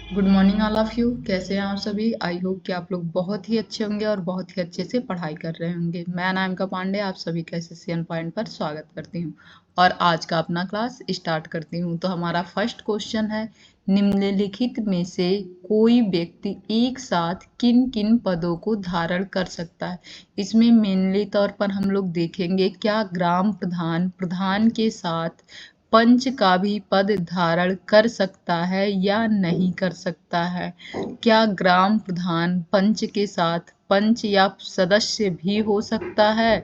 Good morning all of you. कैसे हैं आप सभी? आई होप कि आप लोग बहुत ही अच्छे होंगे और बहुत ही अच्छे से पढ़ाई कर रहे होंगे। मैं अनामिका पांडे आप सभी का एसएससीएन पॉइंट पर स्वागत करती हूँ और आज का अपना क्लास स्टार्ट करती हूँ। तो हमारा फर्स्ट क्वेश्चन है, निम्नलिखित में से कोई व्यक्ति एक साथ किन किन पदों को धारण कर सकता है? इसमें मेनली तौर पर हम लोग देखेंगे क्या ग्राम प्रधान प्रधान के साथ पंच का भी पद धारण कर सकता है या नहीं कर सकता है? क्या ग्राम प्रधान पंच के साथ पंच या सदस्य भी हो सकता है?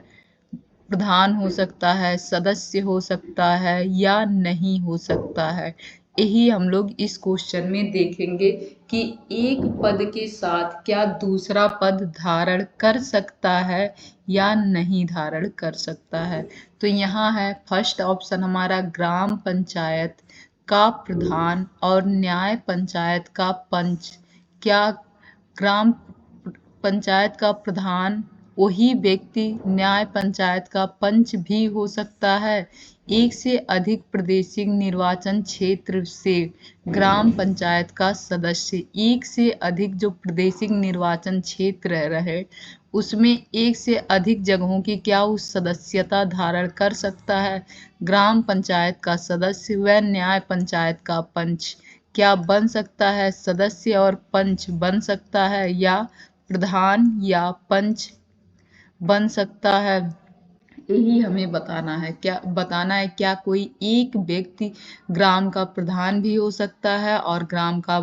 प्रधान हो सकता है, सदस्य हो सकता है या नहीं हो सकता है? यही हम लोग इस क्वेश्चन में देखेंगे कि एक पद के साथ क्या दूसरा पद धारण कर सकता है या नहीं धारण कर सकता है। तो यहाँ है फर्स्ट ऑप्शन हमारा, ग्राम पंचायत का प्रधान और न्याय पंचायत का पंच। क्या ग्राम पंचायत का प्रधान वही व्यक्ति न्याय पंचायत का पंच भी हो सकता है? एक से अधिक प्रादेशिक निर्वाचन क्षेत्र से ग्राम पंचायत का सदस्य, एक से अधिक जो प्रादेशिक निर्वाचन क्षेत्र रहे उसमें एक से अधिक जगहों की क्या उस सदस्यता धारण कर सकता है? ग्राम पंचायत का सदस्य व न्याय पंचायत का पंच क्या बन सकता है? सदस्य और पंच बन सकता है या प्रधान या पंच बन सकता है? यही हमें बताना है क्या कोई एक व्यक्ति ग्राम का प्रधान भी हो सकता है और ग्राम का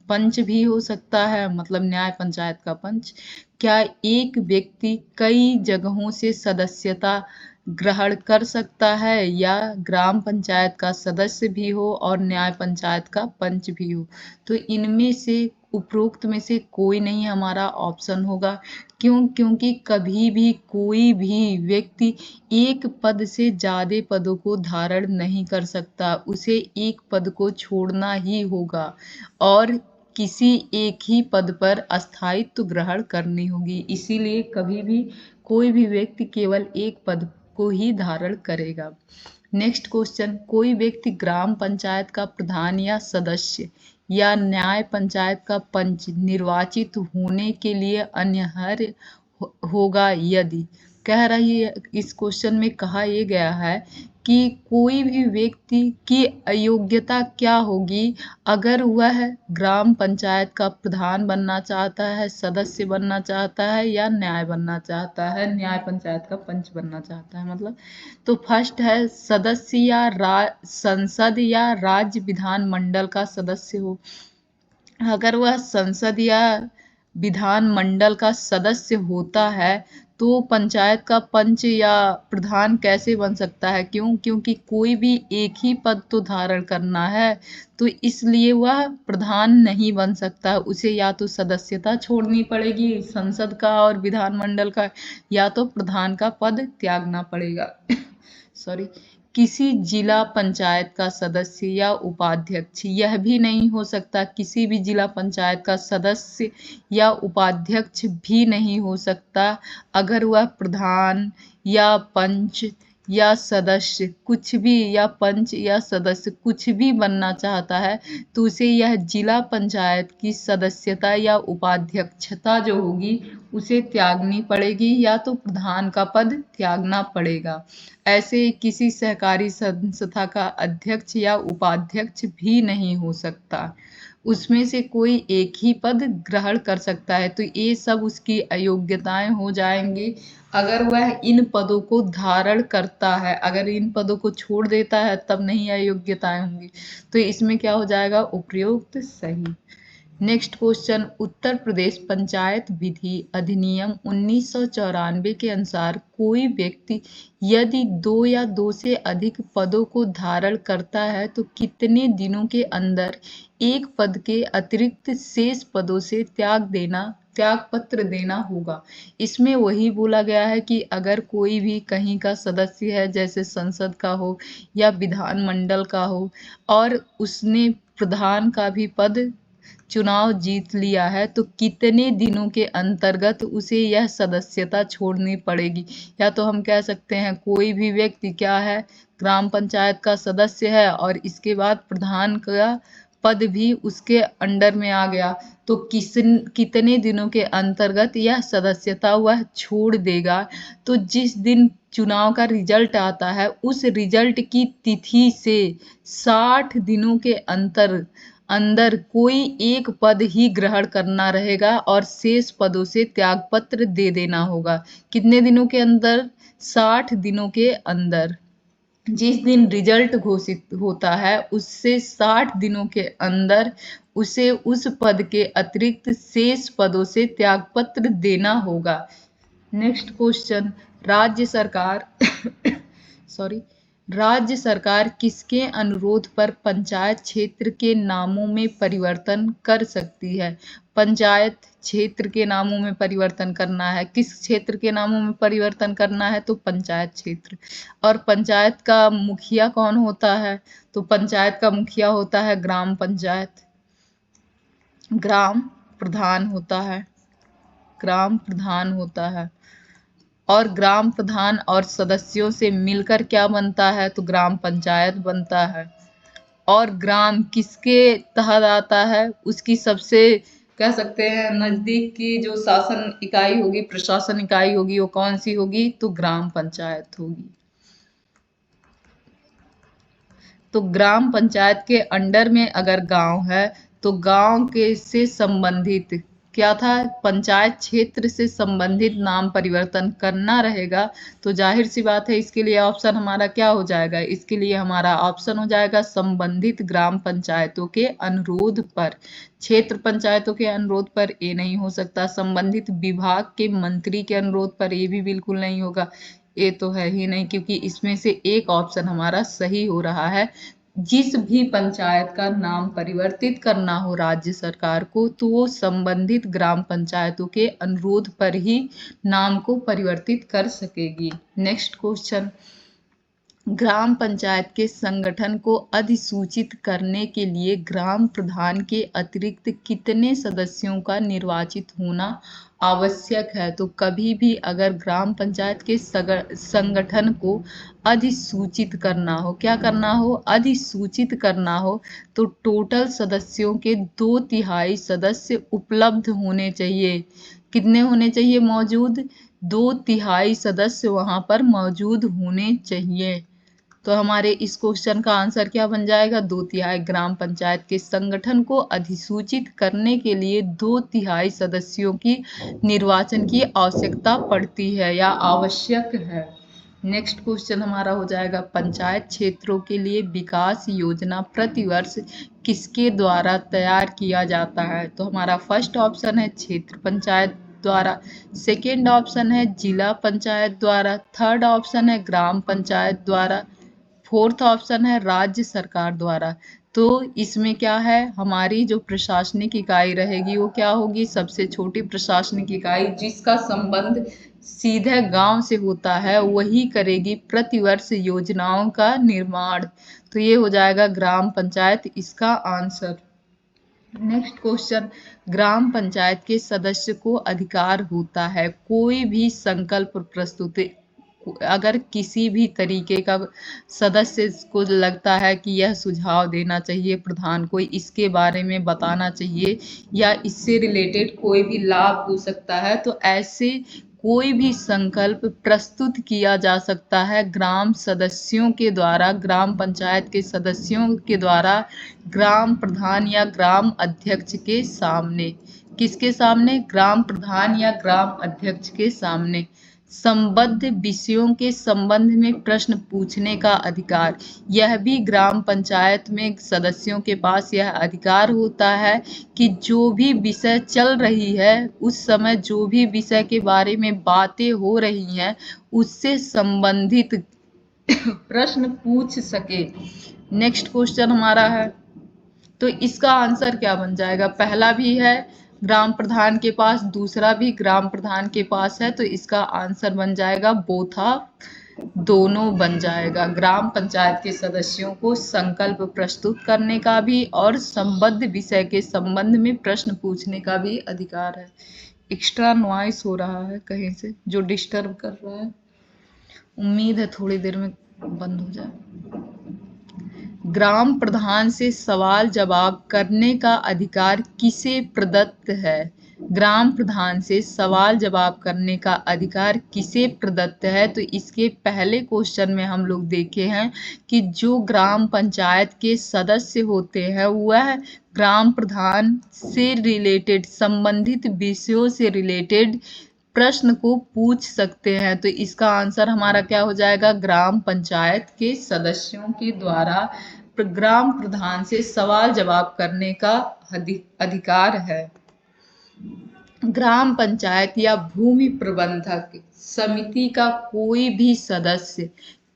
पंच भी हो सकता है, मतलब न्याय पंचायत का पंच। क्या एक व्यक्ति कई जगहों से सदस्यता ग्रहण कर सकता है या ग्राम पंचायत का सदस्य भी हो और न्याय पंचायत का पंच भी हो? तो इनमें से उपरोक्त में से कोई नहीं हमारा ऑप्शन होगा। क्योंकि कभी भी कोई भी व्यक्ति एक पद से ज्यादा पदों को धारण नहीं कर सकता, उसे एक पद को छोड़ना ही होगा और किसी एक ही पद पर अस्थायित्व ग्रहण करनी होगी। इसीलिए कभी भी कोई भी व्यक्ति केवल एक पद को ही धारण करेगा। नेक्स्ट क्वेश्चन, कोई व्यक्ति ग्राम पंचायत का प्रधान या सदस्य या न्याय पंचायत का पंच निर्वाचित होने के लिए अनर्ह होगा यदि। कह रही है इस क्वेश्चन में कहा यह गया है कि कोई भी व्यक्ति की अयोग्यता क्या होगी अगर वह ग्राम पंचायत का प्रधान बनना चाहता है, सदस्य बनना चाहता है या न्याय बनना चाहता है, न्याय पंचायत का पंच बनना चाहता है मतलब। तो फर्स्ट है सदस्य या संसद या राज्य विधान मंडल का सदस्य हो। अगर वह संसद या विधान मंडल का सदस्य होता है तो पंचायत का पंच या प्रधान कैसे बन सकता है? क्योंकि कोई भी एक ही पद तो धारण करना है, तो इसलिए वह प्रधान नहीं बन सकता। उसे या तो सदस्यता छोड़नी पड़ेगी संसद का और विधानमंडल का, या तो प्रधान का पद त्यागना पड़ेगा। सॉरी। किसी जिला पंचायत का सदस्य या उपाध्यक्ष, यह भी नहीं हो सकता। किसी भी जिला पंचायत का सदस्य या उपाध्यक्ष भी नहीं हो सकता अगर वह प्रधान या पंच या सदस्य कुछ भी, या पंच या सदस्य कुछ भी बनना चाहता है तो उसे यह जिला पंचायत की सदस्यता या उपाध्यक्षता जो होगी उसे त्यागनी पड़ेगी या तो प्रधान का पद त्यागना पड़ेगा। ऐसे किसी सहकारी संस्था का अध्यक्ष या उपाध्यक्ष भी नहीं हो सकता। उसमें से कोई एक ही पद ग्रहण कर सकता है। तो ये सब उसकी अयोग्यताएं हो जाएंगी अगर वह इन पदों को धारण करता है। अगर इन पदों को छोड़ देता है तब नहीं अयोग्यताएं होंगी। तो इसमें क्या हो जाएगा? उपयुक्त सही। नेक्स्ट क्वेश्चन, उत्तर प्रदेश पंचायत विधि अधिनियम 1994 के अनुसार कोई व्यक्ति यदि दो या दो से अधिक पदों को धारण करता है तो कितने दिनों के अंदर एक पद के अतिरिक्त शेष पदों से त्याग पत्र देना होगा? इसमें वही बोला गया है कि अगर कोई भी कहीं का सदस्य है, जैसे संसद का हो या विधानमंडल का हो, और उसने प्रधान का भी पद चुनाव जीत लिया है तो कितने दिनों के अंतर्गत उसे यह सदस्यता छोड़नी पड़ेगी। या तो हम कह सकते हैं कोई भी व्यक्ति क्या है, ग्राम पंचायत का सदस्य है और इसके बाद प्रधान का पद भी उसके अंडर में आ गया तो कितने दिनों के अंतर्गत यह सदस्यता वह छोड़ देगा। तो जिस दिन चुनाव का रिजल्ट आता है उस रिजल्ट की तिथि से 60 दिनों के अंदर कोई एक पद ही ग्रहण करना रहेगा और शेष पदों से त्यागपत्र दे देना होगा। कितने दिनों के अंदर? 60 दिनों के अंदर। जिस दिन रिजल्ट घोषित होता है उससे 60 दिनों के अंदर उसे उस पद के अतिरिक्त शेष पदों से त्यागपत्र देना होगा। नेक्स्ट क्वेश्चन, राज्य सरकार सॉरी राज्य सरकार किसके अनुरोध पर पंचायत क्षेत्र के नामों में परिवर्तन कर सकती है? पंचायत क्षेत्र के नामों में परिवर्तन करना है, किस क्षेत्र के नामों में परिवर्तन करना है? तो पंचायत क्षेत्र। और पंचायत का मुखिया कौन होता है? तो पंचायत का मुखिया होता है ग्राम पंचायत, ग्राम प्रधान होता है, ग्राम प्रधान होता है। और ग्राम प्रधान और सदस्यों से मिलकर क्या बनता है? तो ग्राम पंचायत बनता है। और ग्राम किसके तहत आता है? उसकी सबसे कह सकते हैं नजदीक की जो शासन इकाई होगी, प्रशासन इकाई होगी, वो कौन सी होगी? तो ग्राम पंचायत होगी। तो ग्राम पंचायत के अंडर में अगर गांव है तो गांव के से संबंधित क्या था? पंचायत क्षेत्र से संबंधित नाम परिवर्तन करना रहेगा। तो जाहिर सी बात है इसके लिए ऑप्शन हमारा क्या हो जाएगा? इसके लिए हमारा ऑप्शन हो जाएगा संबंधित ग्राम पंचायतों के अनुरोध पर। क्षेत्र पंचायतों के अनुरोध पर ये नहीं हो सकता। संबंधित विभाग के मंत्री के अनुरोध पर ये भी बिल्कुल नहीं होगा। ये तो है ही नहीं, क्योंकि इसमें से एक ऑप्शन हमारा सही हो रहा है। जिस भी पंचायत का नाम परिवर्तित करना हो राज्य सरकार को तो वो संबंधित ग्राम पंचायतों के अनुरोध पर ही नाम को परिवर्तित कर सकेगी। नेक्स्ट क्वेश्चन, ग्राम पंचायत के संगठन को अधिसूचित करने के लिए ग्राम प्रधान के अतिरिक्त कितने सदस्यों का निर्वाचित होना आवश्यक है? तो कभी भी अगर ग्राम पंचायत के संगठन को अधिसूचित करना हो, क्या करना हो? अधिसूचित करना हो, तो टोटल सदस्यों के 2/3 सदस्य उपलब्ध होने चाहिए। कितने होने चाहिए मौजूद? 2/3 सदस्य वहां पर मौजूद होने चाहिए। तो हमारे इस क्वेश्चन का आंसर क्या बन जाएगा? 2/3। ग्राम पंचायत के संगठन को अधिसूचित करने के लिए 2/3 सदस्यों की निर्वाचन की आवश्यकता पड़ती है या आवश्यक है। नेक्स्ट क्वेश्चन हमारा हो जाएगा पंचायत क्षेत्रों के लिए विकास योजना प्रतिवर्ष किसके द्वारा तैयार किया जाता है? तो हमारा फर्स्ट ऑप्शन है क्षेत्र पंचायत द्वारा, सेकेंड ऑप्शन है जिला पंचायत द्वारा, थर्ड ऑप्शन है ग्राम पंचायत द्वारा, फोर्थ ऑप्शन है राज्य सरकार द्वारा। तो इसमें क्या है, हमारी जो प्रशासनिक इकाई रहेगी वो क्या होगी? सबसे छोटी प्रशासनिक इकाई जिसका संबंध सीधे गांव से होता है वही करेगी प्रतिवर्ष योजनाओं का निर्माण। तो ये हो जाएगा ग्राम पंचायत इसका आंसर। नेक्स्ट क्वेश्चन, ग्राम पंचायत के सदस्य को अधिकार होता है कोई भी संकल्प प्रस्तुति, अगर किसी भी तरीके का सदस्य को लगता है कि यह सुझाव देना चाहिए प्रधान को, इसके बारे में बताना चाहिए या इससे रिलेटेड कोई भी लाभ हो सकता है, तो ऐसे कोई भी संकल्प प्रस्तुत किया जा सकता है ग्राम सदस्यों के द्वारा, ग्राम पंचायत के सदस्यों के द्वारा ग्राम प्रधान या ग्राम अध्यक्ष के सामने। किसके सामने? ग्राम प्रधान या ग्राम अध्यक्ष के सामने। संबद्ध विषयों के संबंध में प्रश्न पूछने का अधिकार, यह भी ग्राम पंचायत में सदस्यों के पास यह अधिकार होता है कि जो भी विषय चल रही है उस समय जो भी विषय के बारे में बातें हो रही हैं उससे संबंधित प्रश्न पूछ सके। नेक्स्ट क्वेश्चन हमारा है, तो इसका आंसर क्या बन जाएगा? पहला भी है ग्राम प्रधान के पास, दूसरा भी ग्राम प्रधान के पास है, तो इसका आंसर बन जाएगा बोथा, दोनों बन जाएगा। ग्राम पंचायत के सदस्यों को संकल्प प्रस्तुत करने का भी और संबद्ध विषय के संबंध में प्रश्न पूछने का भी अधिकार है। एक्स्ट्रा नॉइस हो रहा है कहीं से जो डिस्टर्ब कर रहा है, उम्मीद है थोड़ी देर में बंद हो जाए। ग्राम प्रधान से सवाल जवाब करने का अधिकार किसे प्रदत्त है? ग्राम प्रधान से सवाल जवाब करने का अधिकार किसे प्रदत्त है? तो इसके पहले क्वेश्चन में हम लोग देखे हैं कि जो ग्राम पंचायत के सदस्य होते हैं वह ग्राम प्रधान से रिलेटेड संबंधित विषयों से रिलेटेड प्रश्न को पूछ सकते हैं। तो इसका आंसर हमारा क्या हो जाएगा? ग्राम पंचायत के सदस्यों के द्वारा ग्राम प्रधान से सवाल जवाब करने का अधिकार है। ग्राम पंचायत या भूमि प्रबंधक समिति का कोई भी सदस्य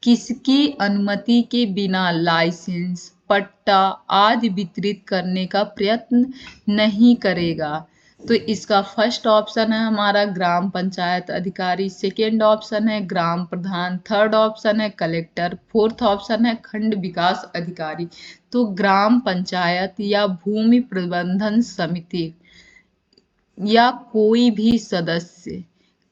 किसकी अनुमति के बिना लाइसेंस, पट्टा आदि वितरित करने का प्रयत्न नहीं करेगा। तो इसका फर्स्ट ऑप्शन है हमारा ग्राम पंचायत अधिकारी, सेकेंड ऑप्शन है ग्राम प्रधान, थर्ड ऑप्शन है कलेक्टर, फोर्थ ऑप्शन है खंड विकास अधिकारी। तो ग्राम पंचायत या भूमि प्रबंधन समिति या कोई भी सदस्य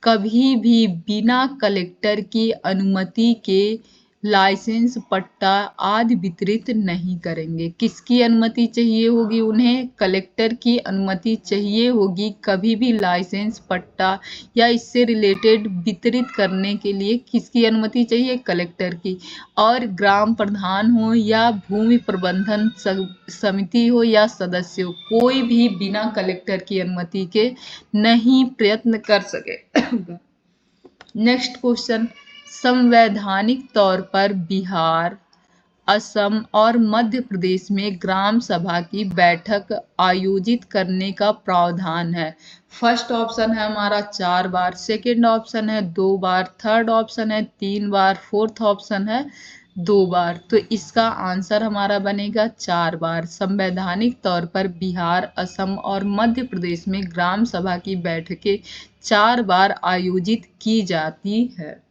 कभी भी बिना कलेक्टर की अनुमति के लाइसेंस, पट्टा आदि वितरित नहीं करेंगे। किसकी अनुमति चाहिए होगी उन्हें? कलेक्टर की अनुमति चाहिए होगी कभी भी लाइसेंस, पट्टा या इससे रिलेटेड वितरित करने के लिए। किसकी अनुमति चाहिए? कलेक्टर की। और ग्राम प्रधान हो या भूमि प्रबंधन समिति हो या सदस्य हो, कोई भी बिना कलेक्टर की अनुमति के नहीं प्रयत्न कर सके। नेक्स्ट क्वेश्चन, संवैधानिक तौर पर बिहार, असम और मध्य प्रदेश में ग्राम सभा की बैठक आयोजित करने का प्रावधान है। फर्स्ट ऑप्शन है हमारा 4 बार, सेकेंड ऑप्शन है 2 बार, थर्ड ऑप्शन है 3 बार, फोर्थ ऑप्शन है 2 बार। तो इसका आंसर हमारा बनेगा 4 बार। संवैधानिक तौर पर बिहार, असम और मध्य प्रदेश में ग्राम सभा की बैठकें 4 बार आयोजित की जाती है।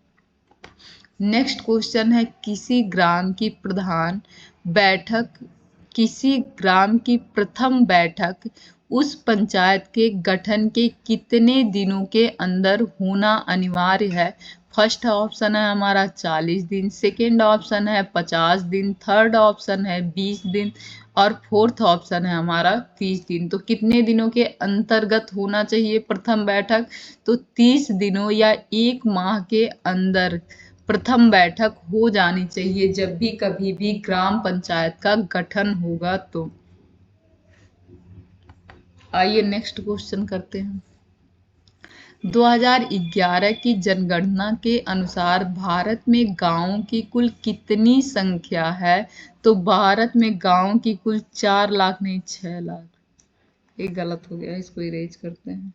नेक्स्ट क्वेश्चन है, किसी ग्राम की प्रथम बैठक उस पंचायत के गठन के कितने दिनों के अंदर होना अनिवार्य है? फर्स्ट ऑप्शन है हमारा 40 दिन, सेकेंड ऑप्शन है 50 दिन, थर्ड ऑप्शन है 20 दिन और फोर्थ ऑप्शन है हमारा 30 दिन। तो कितने दिनों के अंतर्गत होना चाहिए प्रथम बैठक? तो 30 दिनों या 1 माह के अंदर प्रथम बैठक हो जानी चाहिए जब भी कभी भी ग्राम पंचायत का गठन होगा। तो आइए नेक्स्ट क्वेश्चन करते हैं। 2011 की जनगणना के अनुसार भारत में गांवों की कुल कितनी संख्या है? तो भारत में गांवों की कुल 4 लाख नहीं 6 लाख। ये गलत हो गया, इसको इरेज करते हैं।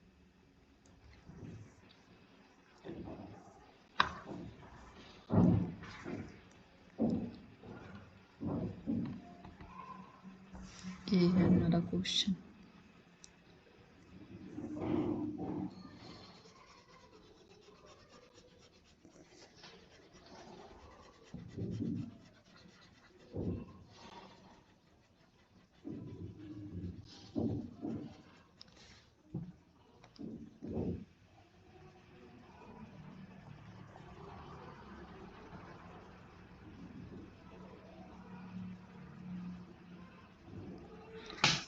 ये है हमारा क्वेश्चन।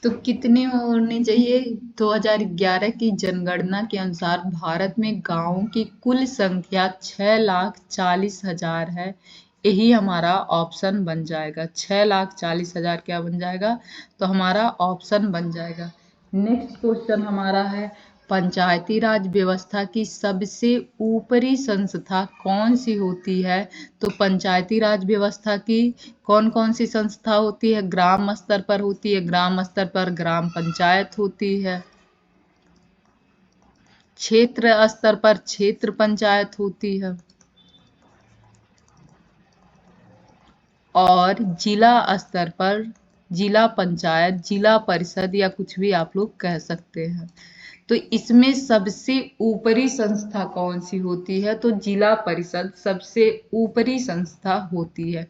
तो कितने होने चाहिए? 2011 की जनगणना के अनुसार भारत में गांवों की कुल संख्या 6,40,000 है। यही हमारा ऑप्शन बन जाएगा। 6,40,000 क्या बन जाएगा? तो हमारा ऑप्शन बन जाएगा। नेक्स्ट क्वेश्चन हमारा है, पंचायती राज व्यवस्था की सबसे ऊपरी संस्था कौन सी होती है? तो पंचायती राज व्यवस्था की कौन कौन सी संस्था होती है? ग्राम स्तर पर होती है, ग्राम स्तर पर ग्राम पंचायत होती है, क्षेत्र स्तर पर क्षेत्र पंचायत होती है और जिला स्तर पर जिला पंचायत, जिला परिषद या कुछ भी आप लोग कह सकते हैं। तो इसमें सबसे ऊपरी संस्था कौन सी होती है? तो जिला परिषद सबसे ऊपरी संस्था होती है।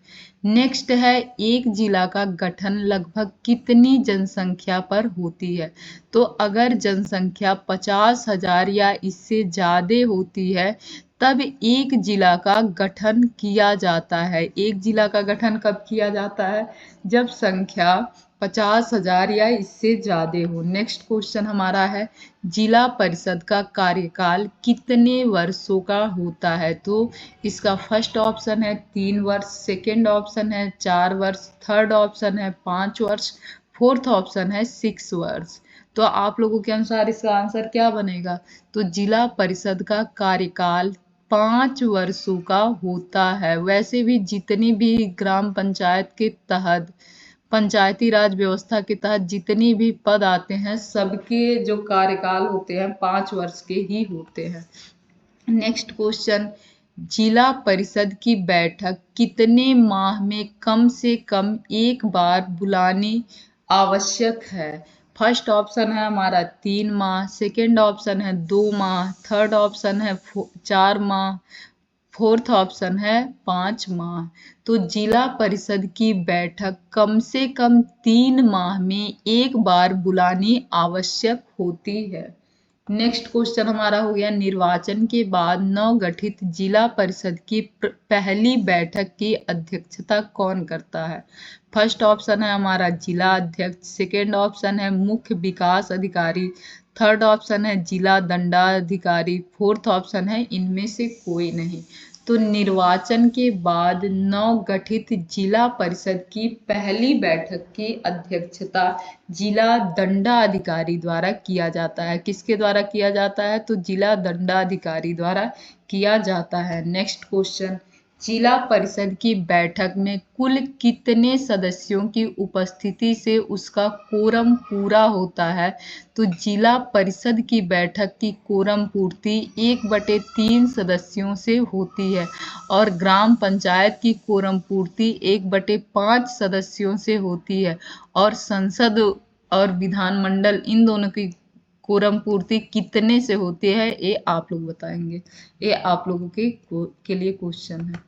नेक्स्ट है, एक जिला का गठन लगभग कितनी जनसंख्या पर होती है? तो अगर जनसंख्या 50,000 या इससे ज़्यादा होती है तब एक जिला का गठन किया जाता है। एक जिला का गठन कब किया जाता है? जब संख्या 50,000 या इससे ज्यादा हो। नेक्स्ट क्वेश्चन हमारा है, जिला परिषद का कार्यकाल कितने वर्षों का होता है? तो इसका फर्स्ट ऑप्शन है 3 वर्ष, सेकेंड ऑप्शन है 4 वर्ष, थर्ड ऑप्शन है 5 वर्ष, फोर्थ ऑप्शन है 6 वर्ष। तो आप लोगों के अनुसार इसका आंसर क्या बनेगा? तो जिला परिषद का कार्यकाल 5 वर्षों का होता है। वैसे भी जितनी भी ग्राम पंचायत के तहत, पंचायती राज व्यवस्था के तहत जितनी भी पद आते हैं, सबके जो कार्यकाल होते हैं 5 वर्ष के ही होते हैं। नेक्स्ट क्वेश्चन, जिला परिषद की बैठक कितने माह में कम से कम एक बार बुलानी आवश्यक है? फर्स्ट ऑप्शन है हमारा 3 माह, सेकेंड ऑप्शन है 2 माह, थर्ड ऑप्शन है 4 माह, फोर्थ ऑप्शन है 5 माह। तो जिला परिषद की बैठक कम से कम 3 माह में एक बार बुलानी आवश्यक होती है। नेक्स्ट क्वेश्चन हमारा हो गया, निर्वाचन के बाद नवगठित जिला परिषद की पहली बैठक की अध्यक्षता कौन करता है? फर्स्ट ऑप्शन है हमारा जिला अध्यक्ष, सेकेंड ऑप्शन है मुख्य विकास अधिकारी, थर्ड ऑप्शन है जिला दंडाधिकारी, फोर्थ ऑप्शन है इनमें से कोई नहीं। तो निर्वाचन के बाद नवगठित जिला परिषद की पहली बैठक की अध्यक्षता जिला दंडाधिकारी द्वारा किया जाता है। किसके द्वारा किया जाता है? तो जिला दंडाधिकारी द्वारा किया जाता है। नेक्स्ट क्वेश्चन, जिला परिषद की बैठक में कुल कितने सदस्यों की उपस्थिति से उसका कोरम पूरा होता है? तो जिला परिषद की बैठक की कोरम पूर्ति 1/3 सदस्यों से होती है और ग्राम पंचायत की कोरम पूर्ति 1/5 सदस्यों से होती है। और संसद और विधानमंडल इन दोनों की कोरम पूर्ति कितने से होती है, ये आप लोग बताएंगे। ये आप लोगों के लिए क्वेश्चन है।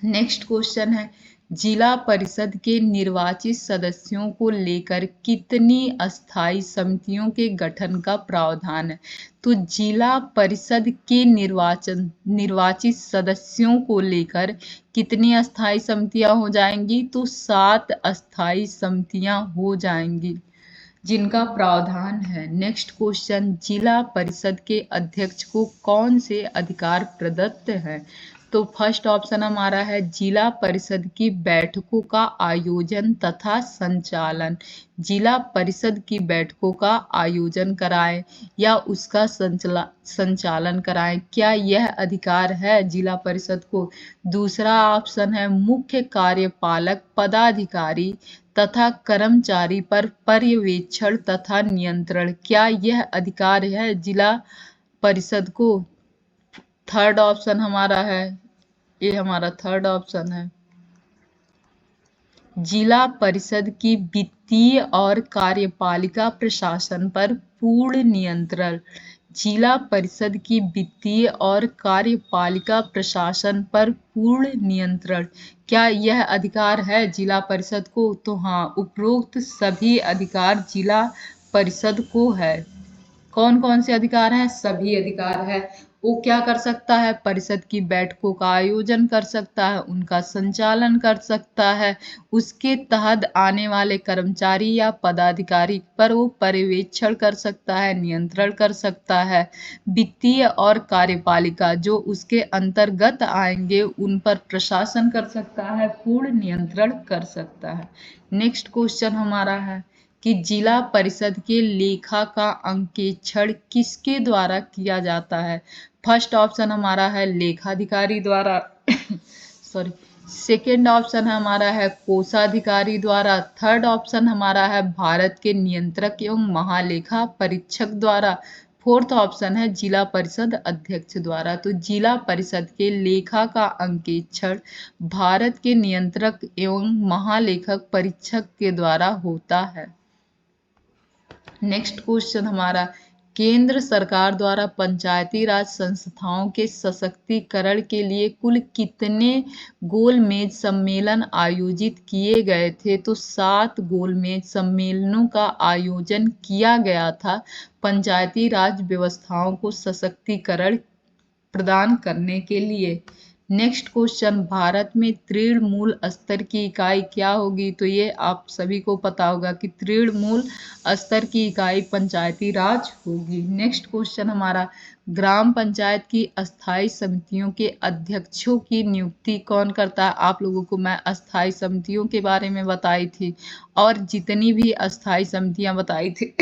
नेक्स्ट क्वेश्चन है, जिला परिषद के निर्वाचित सदस्यों को लेकर कितनी अस्थायी समितियों के गठन का प्रावधान है? तो जिला परिषद के निर्वाचित सदस्यों को लेकर कितनी अस्थायी समितियां हो जाएंगी? तो 7 अस्थायी समितियां हो जाएंगी जिनका प्रावधान है। नेक्स्ट क्वेश्चन, जिला परिषद के अध्यक्ष को कौन से अधिकार प्रदत्त है? तो फर्स्ट ऑप्शन हमारा है जिला परिषद की बैठकों का आयोजन तथा संचालन। जिला परिषद की बैठकों का आयोजन कराएं या उसका संचालन कराएं, क्या यह अधिकार है जिला परिषद को? दूसरा ऑप्शन है मुख्य कार्यपालक पदाधिकारी तथा कर्मचारी पर पर्यवेक्षण तथा नियंत्रण, क्या यह अधिकार है जिला परिषद को? थर्ड ऑप्शन हमारा है, ये हमारा थर्ड ऑप्शन है, जिला परिषद की वित्तीय और कार्यपालिका प्रशासन पर पूर्ण नियंत्रण। जिला परिषद की वित्तीय और कार्यपालिका प्रशासन पर पूर्ण नियंत्रण, क्या यह अधिकार है जिला परिषद को? तो हाँ, उपरोक्त सभी अधिकार जिला परिषद को है। कौन कौन से अधिकार हैं? सभी अधिकार है। वो क्या कर सकता है? परिषद की बैठकों का आयोजन कर सकता है, उनका संचालन कर सकता है, उसके तहत आने वाले कर्मचारी या पदाधिकारी पर वो पर्यवेक्षण कर सकता है, नियंत्रण कर सकता है। वित्तीय और कार्यपालिका जो उसके अंतर्गत आएंगे उन पर प्रशासन कर सकता है, पूर्ण नियंत्रण कर सकता है। नेक्स्ट क्वेश्चन हमारा है कि जिला परिषद के लेखा का अंकेक्षण किसके द्वारा किया जाता है? फर्स्ट ऑप्शन हमारा है लेखाधिकारी द्वारा सॉरी, सेकेंड ऑप्शन हमारा है कोषाधिकारी द्वारा, थर्ड ऑप्शन हमारा है भारत के नियंत्रक एवं महालेखा परीक्षक द्वारा, फोर्थ ऑप्शन है जिला परिषद अध्यक्ष द्वारा। तो जिला परिषद के लेखा का अंकेक्षण भारत के नियंत्रक एवं महालेखक परीक्षक के द्वारा होता है। नेक्स्ट क्वेश्चन हमारा, केंद्र सरकार द्वारा पंचायती राज संस्थाओं के सशक्तिकरण के लिए कुल कितने गोलमेज सम्मेलन आयोजित किए गए थे? तो 7 गोलमेज सम्मेलनों का आयोजन किया गया था पंचायती राज व्यवस्थाओं को सशक्तिकरण प्रदान करने के लिए। नेक्स्ट क्वेश्चन, भारत में तृणमूल स्तर की इकाई क्या होगी? तो ये आप सभी को पता होगा कि तृणमूल स्तर की इकाई पंचायती राज होगी। नेक्स्ट क्वेश्चन हमारा, ग्राम पंचायत की अस्थायी समितियों के अध्यक्षों की नियुक्ति कौन करता है? आप लोगों को मैं अस्थायी समितियों के बारे में बताई थी और जितनी भी अस्थायी समितियां बताई थी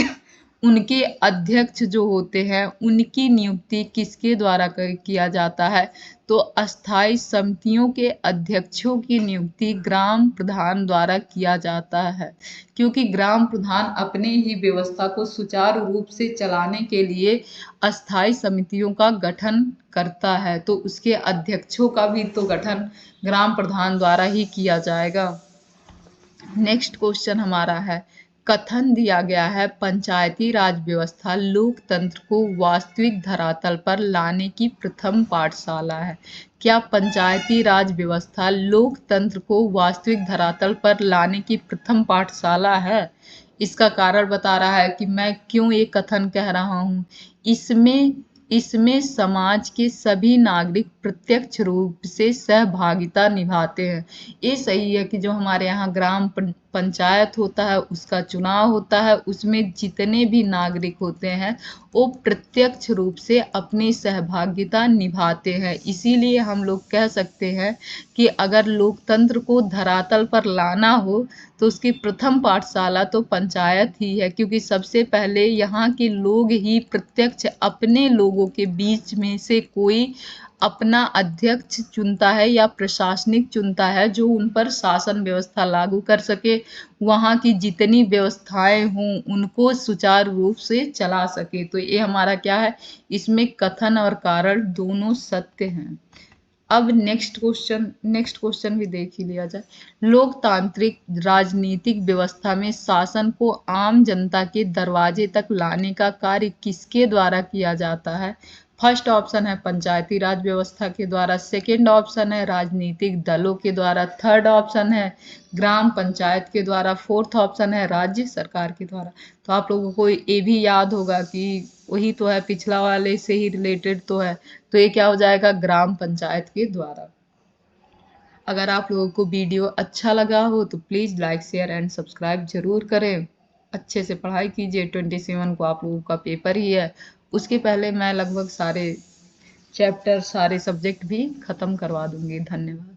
उनके अध्यक्ष जो होते हैं उनकी नियुक्ति किसके द्वारा किया जाता है? तो अस्थायी समितियों के अध्यक्षों की नियुक्ति ग्राम प्रधान द्वारा किया जाता है, क्योंकि ग्राम प्रधान अपने ही व्यवस्था को सुचारू रूप से चलाने के लिए अस्थायी समितियों का गठन करता है, तो उसके अध्यक्षों का भी तो गठन ग्राम प्रधान द्वारा ही किया जाएगा। नेक्स्ट क्वेश्चन हमारा है, कथन दिया गया है पंचायती राज व्यवस्था लोकतंत्र को वास्तविक धरातल पर लाने की प्रथम पाठशाला है। क्या पंचायती राज व्यवस्था लोकतंत्र को वास्तविक धरातल पर लाने की प्रथम पाठशाला है? इसका कारण बता रहा है कि मैं क्यों ये कथन कह रहा हूँ। इसमें समाज के सभी नागरिक प्रत्यक्ष रूप से सहभागिता निभाते हैं। ये सही है कि जो हमारे यहाँ ग्राम पंचायत होता है उसका चुनाव होता है, उसमें जितने भी नागरिक होते हैं वो प्रत्यक्ष रूप से अपनी सहभागिता निभाते हैं। इसीलिए हम लोग कह सकते हैं कि अगर लोकतंत्र को धरातल पर लाना हो तो उसकी प्रथम पाठशाला तो पंचायत ही है, क्योंकि सबसे पहले यहाँ के लोग ही प्रत्यक्ष अपने लोगों के बीच में से कोई अपना अध्यक्ष चुनता है या प्रशासनिक चुनता है जो उन पर शासन व्यवस्था लागू कर सके, वहाँ की जितनी व्यवस्थाएं हों उनको सुचारू रूप से चला सके। तो ये हमारा क्या है, इसमें कथन और कारण दोनों सत्य हैं। अब नेक्स्ट क्वेश्चन भी देख ही लिया जाए। लोकतांत्रिक राजनीतिक व्यवस्था में शासन को आम जनता के दरवाजे तक लाने का कार्य किसके द्वारा किया जाता है? फर्स्ट ऑप्शन है पंचायती राज व्यवस्था के द्वारा, सेकेंड ऑप्शन है राजनीतिक दलों के द्वारा, थर्ड ऑप्शन है ग्राम पंचायत के द्वारा, फोर्थ ऑप्शन है राज्य सरकार के द्वारा। तो आप लोगों को ये भी याद होगा कि वही तो है, पिछला वाले से ही रिलेटेड तो है, तो ये क्या हो जाएगा, ग्राम पंचायत के द्वारा। अगर आप लोगों को वीडियो अच्छा लगा हो तो please like share and subscribe जरूर करें। अच्छे से पढ़ाई कीजिए, 27 को आप लोगों का पेपर ही है, उसके पहले मैं लगभग सारे चैप्टर सारे सब्जेक्ट भी ख़त्म करवा दूंगी। धन्यवाद।